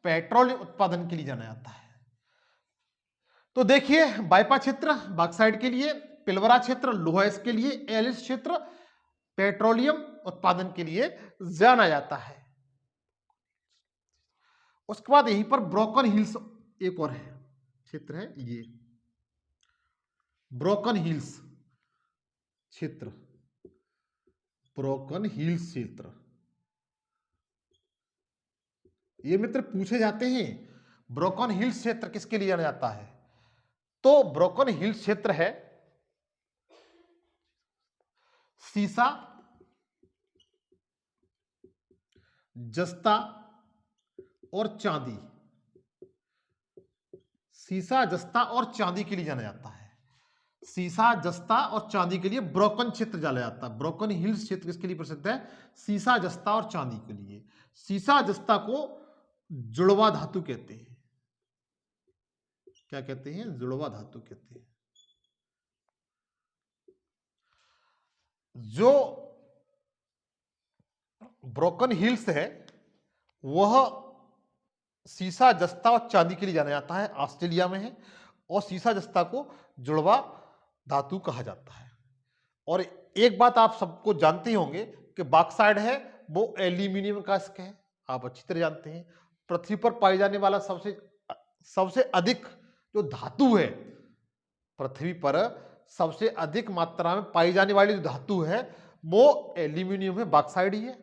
पेट्रोलियम उत्पादन के लिए जाना जाता है। तो देखिए, बाइपा क्षेत्र बॉक्साइट के लिए, पिलवरा क्षेत्र लोहा इसके लिए, एलिस क्षेत्र पेट्रोलियम उत्पादन के लिए जाना जाता है। उसके बाद यहीं पर ब्रोकन हिल्स एक और है क्षेत्र है, ये ब्रोकन हिल्स क्षेत्र, ब्रोकन हिल्स क्षेत्र ये मित्र पूछे जाते हैं। ब्रोकन हिल्स क्षेत्र किसके लिए जाना जाता है? तो ब्रोकन हिल्स क्षेत्र है सीसा, जस्ता और चांदी। सीसा, जस्ता और चांदी के लिए जाना जाता है। सीसा, जस्ता और चांदी के लिए ब्रोकन क्षेत्र जाना जाता है। ब्रोकन हिल्स क्षेत्र किसके लिए प्रसिद्ध है? सीसा, जस्ता और चांदी के लिए। सीसा जस्ता को जुड़वा धातु कहते हैं। क्या कहते हैं? जुड़वा धातु कहते हैं। जो ब्रोकन हिल्स है वह सीसा, जस्ता और चांदी के लिए जाना जाता है, ऑस्ट्रेलिया में है। और सीसा जस्ता को जुड़वा धातु कहा जाता है। और एक बात आप सबको जानते ही होंगे कि बॉक्साइट है वो एल्यूमिनियम का स्क है, आप अच्छी तरह जानते हैं। पृथ्वी पर पाई जाने वाला सबसे अधिक जो धातु है, पृथ्वी पर सबसे अधिक मात्रा में पाई जाने वाली जो धातु है वो एल्यूमिनियम है, बॉक्साइट ही है।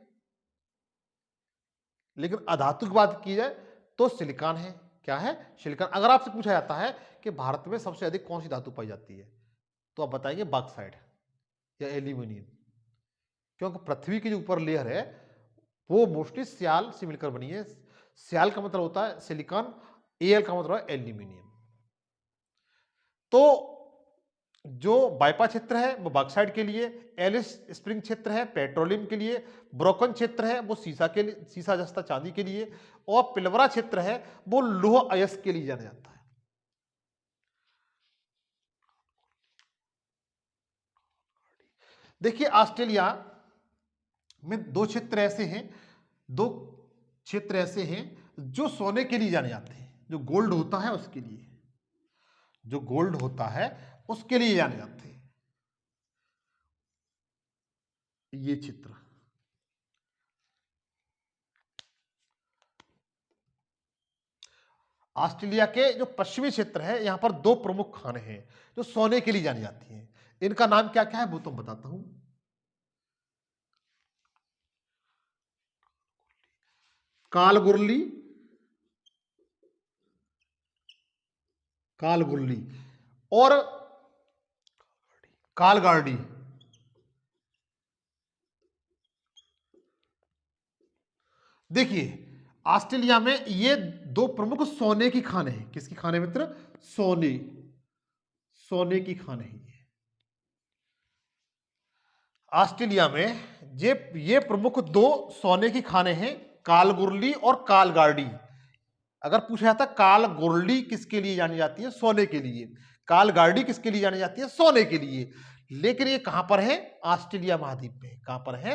लेकिन अधातु की बात की जाए तो सिलिकॉन है। क्या है? सिलिकॉन। अगर आपसे पूछा जाता है कि भारत में सबसे अधिक कौन सी धातु पाई जाती है तो आप बताएंगे बॉक्साइट या एल्यूमिनियम, क्योंकि पृथ्वी की जो ऊपर लेयर है वो मोस्टली सियाल से मिलकर बनी है। सियाल का मतलब होता है सिलिकॉन, एल का मतलब है एल्यूमिनियम। तो जो बाइपा क्षेत्र है वो बॉक्साइट के लिए, एलिस स्प्रिंग क्षेत्र है पेट्रोलियम के लिए, ब्रोकन क्षेत्र है वो सीसा के लिए, सीसा जस्ता चांदी के लिए, और पिलवरा क्षेत्र है वो लोह अयस्क के लिए जाना जाता है। देखिए, ऑस्ट्रेलिया में दो क्षेत्र ऐसे हैं, दो क्षेत्र ऐसे हैं जो सोने के लिए जाने जाते हैं। जो गोल्ड होता है उसके लिए, जो गोल्ड होता है उसके लिए जाने जाते हैं ये क्षेत्र। ऑस्ट्रेलिया के जो पश्चिमी क्षेत्र है यहां पर दो प्रमुख खाने हैं जो सोने के लिए जानी जाती हैं। इनका नाम क्या क्या है वो तुम बताता हूं। कालगुरली, कालगुरली और कालगार्डी। देखिए, ऑस्ट्रेलिया में ये दो प्रमुख सोने की खाने हैं। किसकी खाने मित्र? सोने, सोने की खाने हैं। ऑस्ट्रेलिया में ये प्रमुख दो सोने की खाने हैं, कालगुरली और कालगार्डी। अगर पूछा जाता कालगुरली किसके लिए जानी जाती है? सोने के लिए। कालगार्डी किसके लिए जानी जाती है? सोने के लिए। लेकिन ये कहां पर है? ऑस्ट्रेलिया महाद्वीप में। कहां पर है?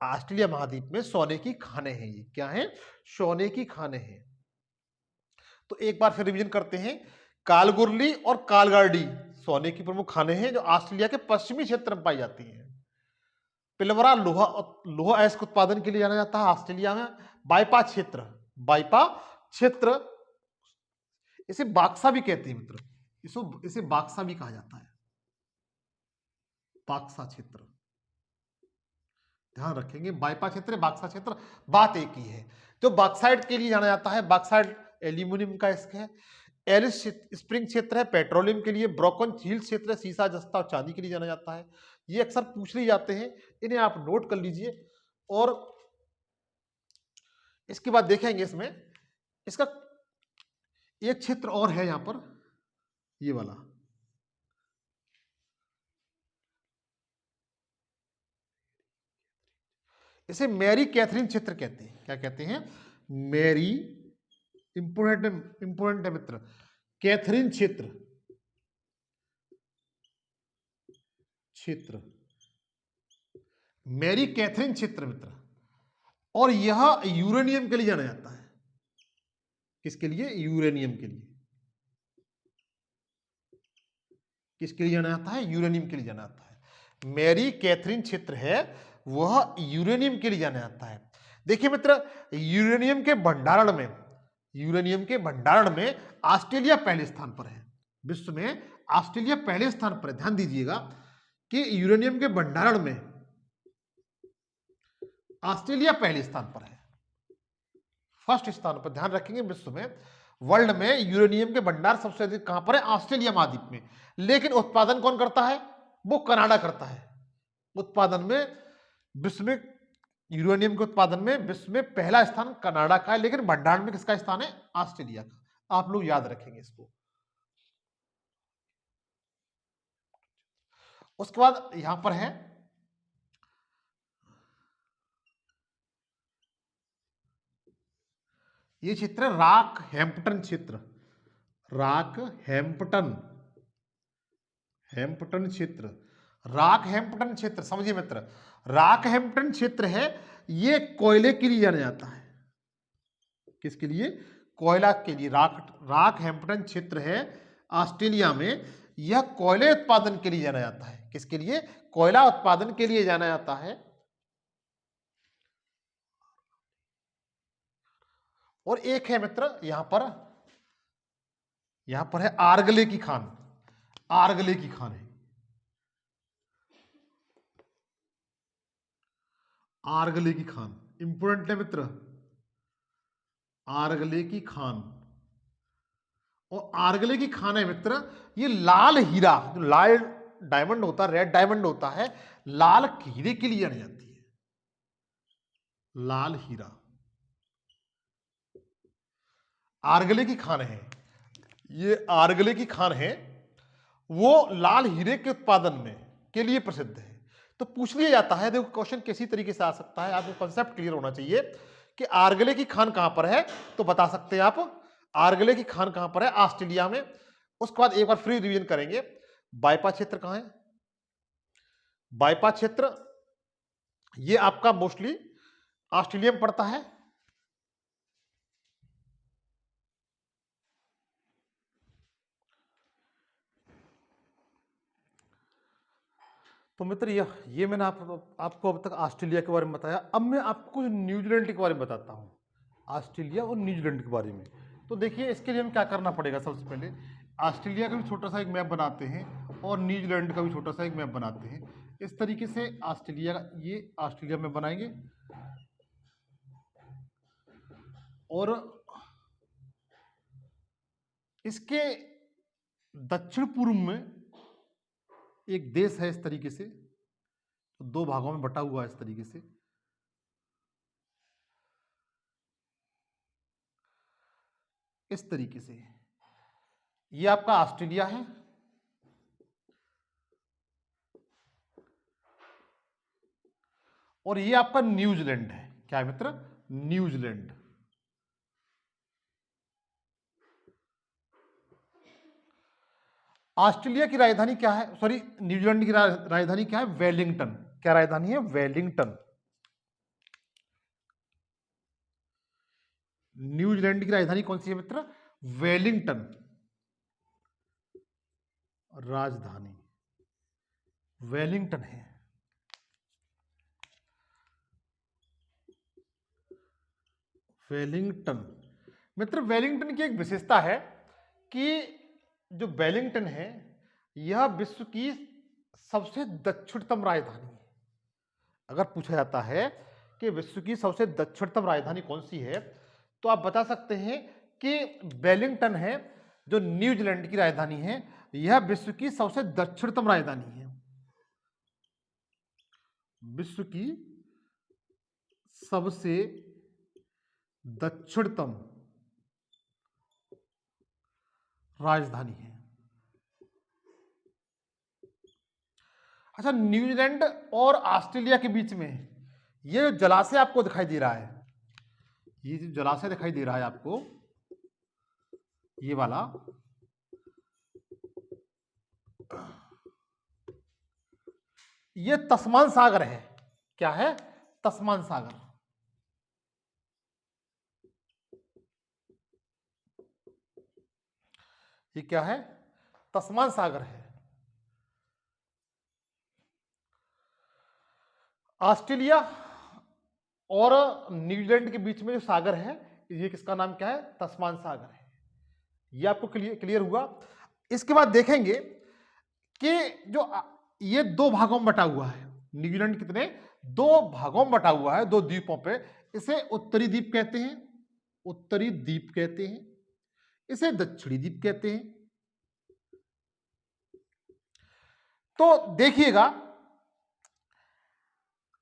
ऑस्ट्रेलिया महाद्वीप में सोने की खाने हैं। ये क्या है? सोने की खाने हैं। तो एक बार फिर रिवीजन करते हैं। कालगुरली और कालगार्डी सोने की प्रमुख खाने हैं जो ऑस्ट्रेलिया के पश्चिमी क्षेत्र में पाई जाती हैं। पिलवरा लोहा, लोहा अयस्क उत्पादन के लिए जाना जाता है ऑस्ट्रेलिया में। बाइपा क्षेत्र, बाइपा क्षेत्र इसे बाक्सा भी कहते हैं मित्र, इसे बाक्सा भी कहा जाता है, बाक्सा क्षेत्र। ध्यान रखेंगे, बाइपा क्षेत्र, बाक्सा क्षेत्र, बात एक ही है। जो बॉक्साइट के लिए जाना जाता है, बॉक्साइट एल्यूमिनियम का इसके है। एलिस स्प्रिंग क्षेत्र है पेट्रोलियम के लिए। ब्रोकन हिल्स क्षेत्र है सीसा, जस्ता और चांदी के लिए जाना जाता है। ये अक्सर पूछ लिए जाते हैं, इन्हें आप नोट कर लीजिए। और इसके बाद देखेंगे इसमें इसका एक क्षेत्र और है यहां पर, ये वाला। इसे मैरी कैथरीन क्षेत्र कहते हैं। क्या कहते हैं? मैरी, इंपोर्टेंट है मित्र, कैथरीन क्षेत्र, मैरी कैथरीन क्षेत्र मित्र। और यह यूरेनियम के लिए जाना जाता है। किसके लिए? यूरेनियम के लिए। किसके लिए जाना जाता है? यूरेनियम के लिए जाना जाता है। मैरी कैथरीन क्षेत्र है वह यूरेनियम के लिए जाना जाता है। देखिए मित्र, यूरेनियम के भंडारण में, यूरेनियम के भंडारण में ऑस्ट्रेलिया पहले स्थान पर है। विश्व में ऑस्ट्रेलिया पहले स्थान पर है। ध्यान दीजिएगा कि यूरेनियम के भंडारण में ऑस्ट्रेलिया पहले स्थान पर है, फर्स्ट स्थान पर। ध्यान रखेंगे, विश्व में, वर्ल्ड में यूरेनियम के भंडार सबसे अधिक कहां पर है? ऑस्ट्रेलिया महाद्वीप में। लेकिन उत्पादन कौन करता है? वो कनाडा करता है। उत्पादन में, विश्व में यूरेनियम के उत्पादन में विश्व में पहला स्थान कनाडा का है, लेकिन भंडारण में किसका स्थान है? ऑस्ट्रेलिया का। आप लोग याद रखेंगे इसको। उसके बाद यहां पर है ये क्षेत्र है रॉक हैम्पटन क्षेत्र, रॉक हैम्पटन, हैम्पटन क्षेत्र, रॉक हैम्पटन क्षेत्र। समझिए मित्र, रॉक हैम्पटन क्षेत्र है, ये कोयले के लिए जाना जाता है। किसके लिए? कोयला के लिए। रॉक हैम्पटन क्षेत्र है ऑस्ट्रेलिया में, यह कोयले उत्पादन के लिए जाना जाता है। किसके लिए? कोयला उत्पादन के लिए जाना जाता है। और एक है मित्र यहां पर है आर्गले की खान, आर्गले की खान है, आर्गले की खान इंपोर्टेंट है मित्र, आर्गले की खान। और आर्गले की खान है मित्र, ये लाल हीरा, जो लाल डायमंड होता है, रेड डायमंड होता है, लाल हीरे के लिए जानी जाती है। लाल हीरा आर्गले की खान है, ये आर्गले की खान है, वो लाल हीरे के उत्पादन में के लिए प्रसिद्ध है। तो पूछ लिया जाता है, देखो क्वेश्चन किसी तरीके से आ सकता है, आपको कंसेप्ट क्लियर होना चाहिए कि आर्गले की खान कहां पर है। तो बता सकते हैं आप, आर्गले की खान कहां पर है? ऑस्ट्रेलिया में। उसके बाद एक बार फ्री रिवीजन करेंगे। बाइपा क्षेत्र कहां है? बाइपा क्षेत्र ये आपका मोस्टली ऑस्ट्रेलिया में पड़ता है। तो मित्र ये मैंने आपको अब तक ऑस्ट्रेलिया के बारे में बताया। अब मैं आपको न्यूजीलैंड के बारे में बताता हूँ, ऑस्ट्रेलिया और न्यूजीलैंड के बारे में। तो देखिए, इसके लिए हमें क्या करना पड़ेगा? सबसे पहले ऑस्ट्रेलिया का भी छोटा सा एक मैप बनाते हैं और न्यूजीलैंड का भी छोटा सा एक मैप बनाते हैं। इस तरीके से ऑस्ट्रेलिया, ये ऑस्ट्रेलिया में बनाएंगे और इसके दक्षिण पूर्व में एक देश है इस तरीके से, तो दो भागों में बटा हुआ है इस तरीके से। इस तरीके से ये आपका ऑस्ट्रेलिया है, और ये आपका न्यूजीलैंड है। क्या है मित्र? न्यूजीलैंड। ऑस्ट्रेलिया की राजधानी क्या है? सॉरी, न्यूजीलैंड की राजधानी क्या है? वेलिंगटन। क्या राजधानी है? वेलिंगटन। न्यूजीलैंड की राजधानी कौन सी है मित्र? वेलिंगटन राजधानी वेलिंगटन है। वेलिंगटन मित्र, वेलिंगटन की एक विशेषता है कि जो वेलिंगटन है यह विश्व की सबसे दक्षिणतम राजधानी है। अगर पूछा जाता है कि विश्व की सबसे दक्षिणतम राजधानी कौन सी है, तो आप बता सकते हैं कि वेलिंगटन है, जो न्यूजीलैंड की राजधानी है। यह विश्व की सबसे दक्षिणतम राजधानी है, विश्व की सबसे दक्षिणतम राजधानी है। अच्छा, न्यूजीलैंड और ऑस्ट्रेलिया के बीच में ये जो जलाशय आपको दिखाई दे रहा है, ये जो जलाशय दिखाई दे रहा है आपको, ये वाला, ये तस्मान सागर है। क्या है? तस्मान सागर। ये क्या है? तस्मान सागर है। ऑस्ट्रेलिया और न्यूजीलैंड के बीच में जो सागर है, ये किसका नाम क्या है? तस्मान सागर है। ये आपको क्लियर हुआ। इसके बाद देखेंगे कि जो ये दो भागों में बटा हुआ है, न्यूजीलैंड कितने? दो भागों में बटा हुआ है, दो द्वीपों पे। इसे उत्तरी द्वीप कहते हैं, उत्तरी द्वीप कहते हैं, इसे दक्षिणी द्वीप कहते हैं। तो देखिएगा,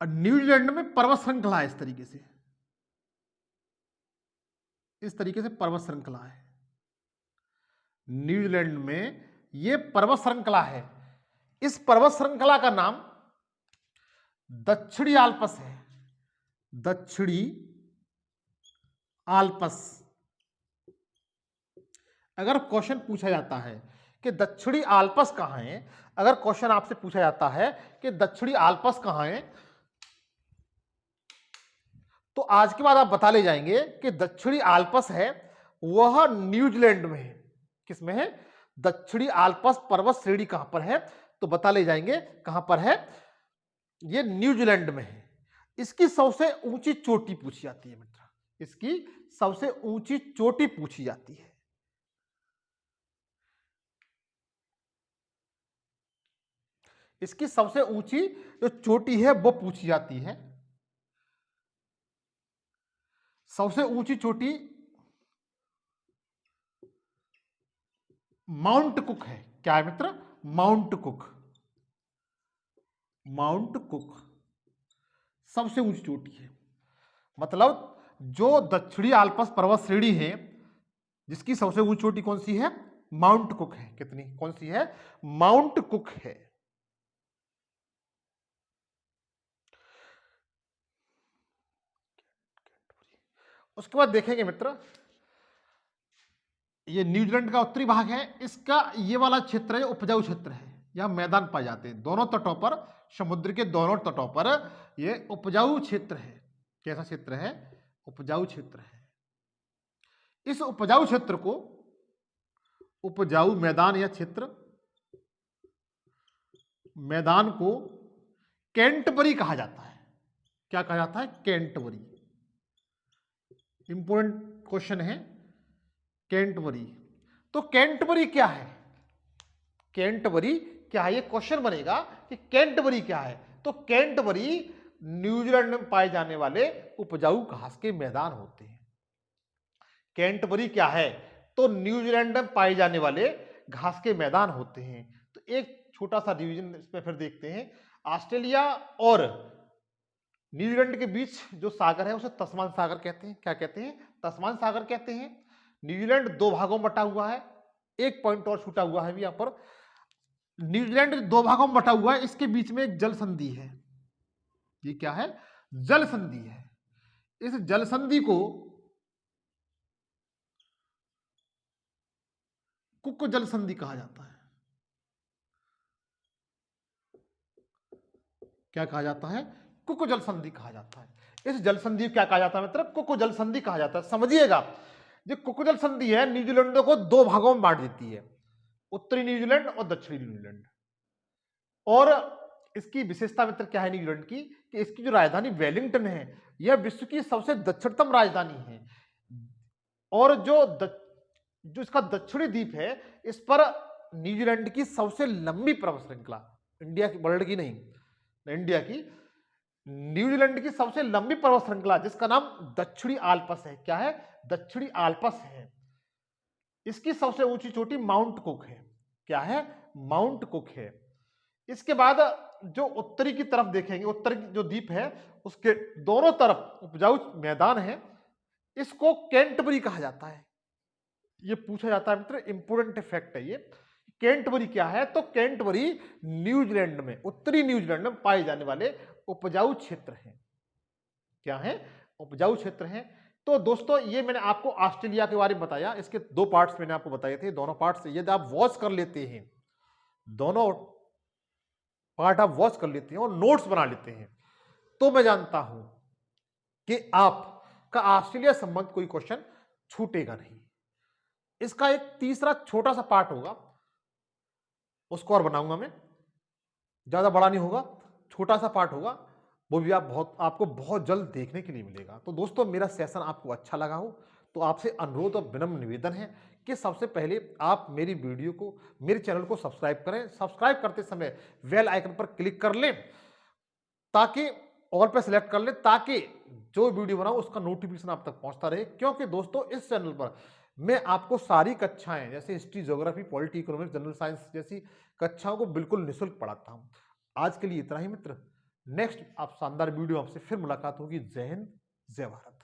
न्यूजीलैंड में पर्वत श्रृंखला है, इस तरीके से पर्वत श्रृंखला है न्यूजीलैंड में। ये पर्वत श्रृंखला है। इस पर्वत श्रृंखला का नाम दक्षिणी आल्प्स है, दक्षिणी आल्प्स। अगर क्वेश्चन पूछा जाता है कि दक्षिणी आल्प्स कहां है, अगर क्वेश्चन आपसे पूछा जाता है कि दक्षिणी आल्प्स कहां है, तो आज के बाद आप बता ले जाएंगे कि दक्षिणी आल्प्स है वह न्यूजीलैंड में है। किसमें है? दक्षिणी आल्प्स पर्वत श्रेणी कहां पर है, तो बता ले जाएंगे कहां पर है, ये न्यूजीलैंड में है। इसकी सबसे ऊंची चोटी पूछी जाती है मित्र, इसकी सबसे ऊंची चोटी पूछी जाती है। इसकी सबसे ऊंची जो चोटी है वो पूछी जाती है। सबसे ऊंची चोटी माउंट कुक है। क्या है मित्र? Mount Cook. माउंट कुक सबसे ऊंची चोटी है। मतलब जो दक्षिणी आल्प्स पर्वत श्रेणी है, जिसकी सबसे ऊंची चोटी कौन सी है? माउंट कुक है। कितनी? कौन सी है? माउंट कुक है। उसके बाद देखेंगे मित्र, ये न्यूजीलैंड का उत्तरी भाग है। इसका ये वाला क्षेत्र है उपजाऊ क्षेत्र है, यहां मैदान पाए जाते हैं दोनों तटों पर, समुद्र के दोनों तटों पर ये उपजाऊ क्षेत्र है। कैसा क्षेत्र है? उपजाऊ क्षेत्र है। इस उपजाऊ क्षेत्र को, उपजाऊ मैदान या क्षेत्र, मैदान को कैंटबरी कहा जाता है। क्या कहा जाता है? कैंटबरी। इंपोर्टेंट क्वेश्चन है कैंटबरी। तो कैंटबरी क्या है? कैंटबरी क्या है? ये क्वेश्चन बनेगा कि कैंटबरी क्या है। तो कैंटबरी न्यूजीलैंड में पाए जाने वाले उपजाऊ घास के मैदान होते हैं। कैंटबरी क्या है? तो न्यूजीलैंड में पाए जाने वाले घास के मैदान होते हैं। तो एक छोटा सा डिवीजन इसमें फिर देखते हैं। ऑस्ट्रेलिया और न्यूजीलैंड के बीच जो सागर है उसे तस्मान सागर कहते हैं। क्या कहते हैं? तस्मान सागर कहते हैं। न्यूजीलैंड दो भागों में बटा हुआ है। एक पॉइंट और छूटा हुआ है भी यहां पर। न्यूजीलैंड दो भागों में बटा हुआ है, इसके बीच में एक जल संधि है। ये क्या है? जल संधि है। इस जल संधि को कुक जल संधि कहा जाता है। क्या कहा जाता है? कुक जल संधि कहा जाता है। इस जल संधि को क्या कहा जाता है? मतलब कुक जल संधि कहा जाता है। समझिएगा, जो कुक जल संधि है न्यूजीलैंड को दो भागों में बांट देती है, उत्तरी न्यूजीलैंड और दक्षिणी न्यूजीलैंड। और इसकी विशेषता मित्र क्या है न्यूजीलैंड की, कि इसकी जो राजधानी वेलिंगटन है, यह विश्व की सबसे दक्षिणतम राजधानी है। और जो इसका दक्षिणी द्वीप है, इस पर न्यूजीलैंड की सबसे लंबी पर्वत श्रृंखला, इंडिया की, वर्ल्ड की नहीं, इंडिया की, न्यूजीलैंड की सबसे लंबी पर्वत श्रृंखला जिसका नाम दक्षिणी आल्प्स है। क्या है? दक्षिणी आल्प्स है। इसकी सबसे ऊंची चोटी माउंट कुक है। क्या है? माउंट कुक है। इसके बाद जो उत्तरी की तरफ देखेंगे, उत्तर जो द्वीप है उसके दोनों तरफ उपजाऊ मैदान है, इसको कैंटबरी कहा जाता है। ये पूछा जाता है मित्र, इंपोर्टेंट फैक्ट है ये। कैंटबरी क्या है? तो कैंटबरी न्यूजीलैंड में, उत्तरी न्यूजीलैंड में पाए जाने वाले उपजाऊ क्षेत्र हैं। क्या है, उपजाऊ क्षेत्र हैं। तो दोस्तों ये मैंने आपको ऑस्ट्रेलिया के बारे में बताया, इसके 2 पार्ट्स मैंने आपको बताए थे, दोनों पार्ट्स यदि आप वॉच कर लेते हैं, दोनों पार्ट आप वॉच कर लेते हैं और नोट्स बना लेते हैं, तो मैं जानता हूं कि आपका ऑस्ट्रेलिया संबंध कोई क्वेश्चन छूटेगा नहीं। इसका एक तीसरा छोटा सा पार्ट होगा, उसको और बनाऊंगा मैं, ज्यादा बड़ा नहीं होगा, छोटा सा पार्ट होगा, वो भी आपको बहुत जल्द देखने के लिए मिलेगा। तो दोस्तों मेरा सेशन आपको अच्छा लगा हो तो आपसे अनुरोध और विनम्र निवेदन है कि सबसे पहले आप मेरी वीडियो को, मेरे चैनल को सब्सक्राइब करें। सब्सक्राइब करते समय बेल आइकन पर क्लिक कर लें, ताकि ऑल पे सिलेक्ट कर लें, ताकि जो वीडियो बनाऊं उसका नोटिफिकेशन आप तक पहुंचता रहे। क्योंकि दोस्तों इस चैनल पर मैं आपको सारी कक्षाएं जैसे history, geography, polity, economics, general science जैसी कक्षाओं को बिल्कुल निःशुल्क पढ़ाता हूं। आज के लिए इतना ही मित्र, नेक्स्ट आप शानदार वीडियो आपसे फिर मुलाकात होगी। जय हिंद, जय भारत।